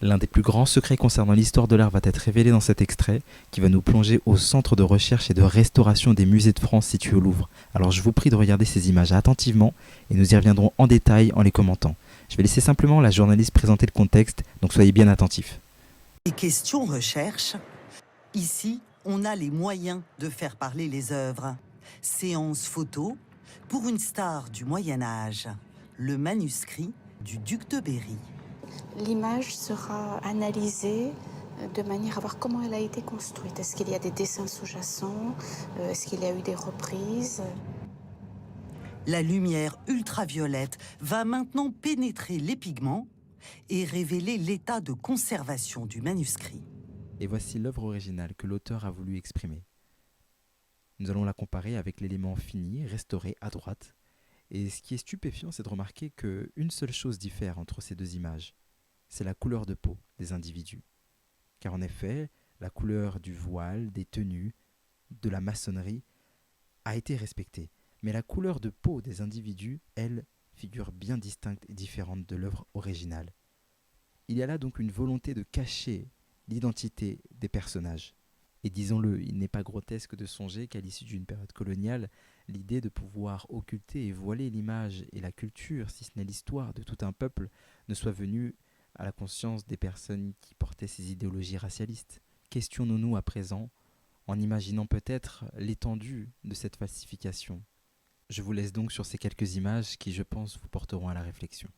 L'un des plus grands secrets concernant l'histoire de l'art va être révélé dans cet extrait, qui va nous plonger au centre de recherche et de restauration des musées de France situés au Louvre. Alors je vous prie de regarder ces images attentivement et nous y reviendrons en détail en les commentant. Je vais laisser simplement la journaliste présenter le contexte, donc soyez bien attentifs. Et question recherche, ici, on a les moyens de faire parler les œuvres. Séance photo pour une star du Moyen-Âge, le manuscrit du duc de Berry. L'image sera analysée de manière à voir comment elle a été construite. Est-ce qu'il y a des dessins sous-jacents? Est-ce qu'il y a eu des reprises? La lumière ultraviolette va maintenant pénétrer les pigments et révéler l'état de conservation du manuscrit. Et voici l'œuvre originale que l'auteur a voulu exprimer. Nous allons la comparer avec l'élément fini, restauré à droite. Et ce qui est stupéfiant, c'est de remarquer qu'une seule chose diffère entre ces deux images. C'est la couleur de peau des individus. Car en effet, la couleur du voile, des tenues, de la maçonnerie a été respectée. Mais la couleur de peau des individus, elle, figure bien distincte et différente de l'œuvre originale. Il y a là donc une volonté de cacher l'identité des personnages. Et disons-le, il n'est pas grotesque de songer qu'à l'issue d'une période coloniale, l'idée de pouvoir occulter et voiler l'image et la culture, si ce n'est l'histoire de tout un peuple, ne soit venue à la conscience des personnes qui portaient ces idéologies racialistes. Questionnons-nous à présent, en imaginant peut-être l'étendue de cette falsification. Je vous laisse donc sur ces quelques images qui, je pense, vous porteront à la réflexion.